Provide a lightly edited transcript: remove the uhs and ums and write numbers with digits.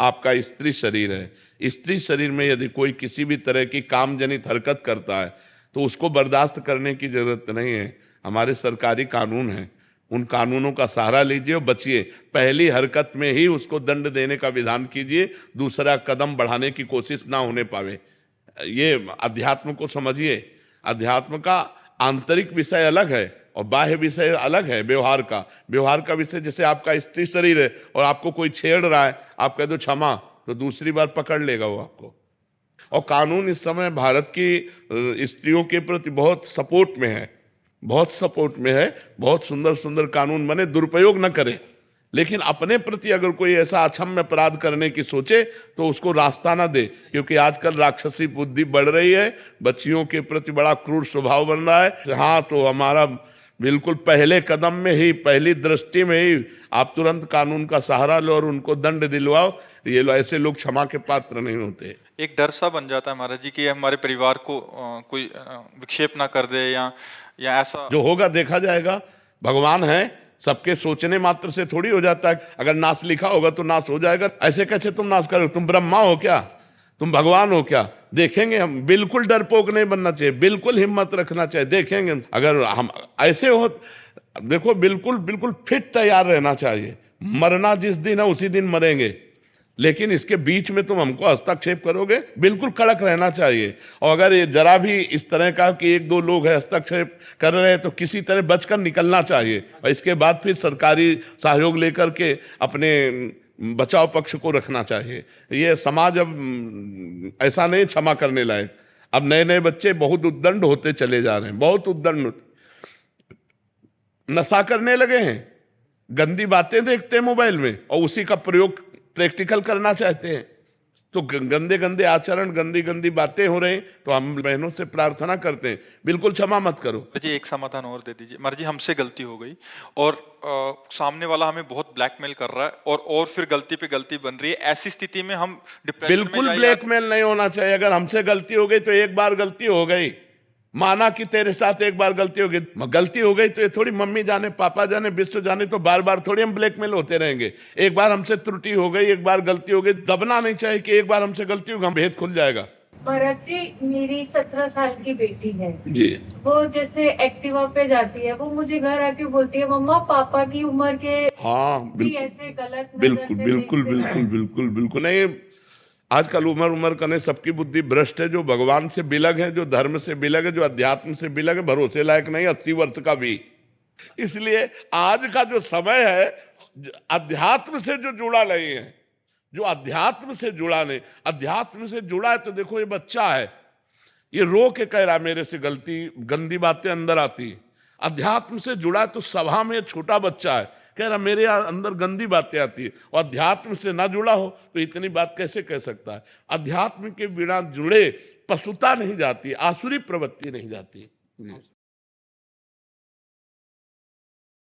आपका स्त्री शरीर है। स्त्री शरीर में यदि कोई किसी भी तरह की काम जनित हरकत करता है तो उसको बर्दाश्त करने की जरूरत नहीं है। हमारे सरकारी कानून हैं, उन कानूनों का सहारा लीजिए और बचिए। पहली हरकत में ही उसको दंड देने का विधान कीजिए, दूसरा कदम बढ़ाने की कोशिश ना होने पावे। ये अध्यात्म को समझिए। अध्यात्म का आंतरिक विषय अलग है और बाह्य विषय अलग है। व्यवहार का विषय, जैसे आपका स्त्री शरीर है और आपको कोई छेड़ रहा है, आप कह दो क्षमा, तो दूसरी बार पकड़ लेगा वो आपको। और कानून इस समय भारत की स्त्रियों के प्रति बहुत सपोर्ट में है, बहुत सुंदर सुंदर कानून बने। दुरुपयोग न करें, लेकिन अपने प्रति अगर कोई ऐसा अक्षम्य अपराध करने की सोचे तो उसको रास्ता ना दे, क्योंकि आजकल राक्षसी बुद्धि बढ़ रही है, बच्चियों के प्रति बड़ा क्रूर स्वभाव बन रहा है। हाँ, तो हमारा बिल्कुल पहले कदम में ही, पहली दृष्टि में ही आप तुरंत कानून का सहारा लो और उनको दंड दिलवाओ। ये ऐसे लोग क्षमा के पात्र नहीं होते। एक डर सा बन जाता है महाराज जी कि हमारे परिवार को कोई विक्षेप ना कर दे या ऐसा। जो होगा देखा जाएगा। भगवान है, सबके सोचने मात्र से थोड़ी हो जाता है। अगर नाश लिखा होगा तो नाश हो जाएगा। ऐसे कैसे तुम नाश करोगे? तुम ब्रह्मा हो क्या? तुम भगवान हो क्या? देखेंगे हम। बिल्कुल डरपोक नहीं बनना चाहिए, बिल्कुल हिम्मत रखना चाहिए। देखेंगे अगर हम ऐसे हो, देखो बिल्कुल फिट तैयार रहना चाहिए। मरना जिस दिन है उसी दिन मरेंगे, लेकिन इसके बीच में तुम हमको हस्तक्षेप करोगे, बिल्कुल कड़क रहना चाहिए। और अगर ये जरा भी इस तरह का कि एक दो लोग है हस्तक्षेप कर रहे हैं तो किसी तरह बचकर निकलना चाहिए और इसके बाद फिर सरकारी सहयोग लेकर के अपने बचाव पक्ष को रखना चाहिए। ये समाज अब ऐसा नहीं क्षमा करने लायक। अब नए नए बच्चे बहुत उद्दंड होते चले जा रहे हैं, बहुत उद्दंड। नशा करने लगे हैं, गंदी बातें देखते हैं मोबाइल में और उसी का प्रयोग प्रैक्टिकल करना चाहते हैं। तो गंदे गंदे आचरण, गंदी गंदी बातें हो रही। तो हम बहनों से प्रार्थना करते हैं, बिल्कुल क्षमा मत करो जी। एक समाधान और दे दीजिए महाराज जी, हमसे गलती हो गई और सामने वाला हमें बहुत ब्लैकमेल कर रहा है और फिर गलती पे गलती बन रही है। ऐसी स्थिति में हम डिप्रेशन में बिल्कुल ब्लैकमेल नहीं होना चाहिए। अगर हमसे गलती हो गई तो एक बार गलती हो गई, माना कि तेरे साथ एक बार गलती हो गई तो ये थोड़ी मम्मी जाने, पापा जाने, विश्व जाने तो बार बार थोड़ी हम ब्लैकमेल होते रहेंगे। एक बार हमसे त्रुटि हो गई, एक बार गलती हो गई, दबना नहीं चाहिए कि एक बार हमसे गलती होगी, भेद खुल जाएगा। महाराज जी, मेरी 17 साल की बेटी है जी। वो जैसे एक्टिवा पे जाती है, वो मुझे घर आके बोलती है, मम्मा पापा की उम्र के ऐसे गलत बिल्कुल नहीं। आजकल उम्र करने सबकी बुद्धि भ्रष्ट है। जो भगवान से बिलग है, जो धर्म से बिलग है, जो अध्यात्म से बिलग है, भरोसे लायक नहीं 80 वर्ष का भी। इसलिए आज का जो समय है, अध्यात्म से जो जुड़ा नहीं है, जो अध्यात्म से जुड़ा नहीं, अध्यात्म से जुड़ा है तो देखो ये बच्चा है, ये रो के कह रहा मेरे से गलती, गंदी बातें अंदर आती है। अध्यात्म से जुड़ा है तो सभा में छोटा बच्चा है, कह रहा मेरे अंदर गंदी बातें आती है। और अध्यात्म से ना जुड़ा हो तो इतनी बात कैसे कह सकता है? अध्यात्म के बिना जुड़े पशुता नहीं जाती, आसुरी प्रवृत्ति नहीं जाती।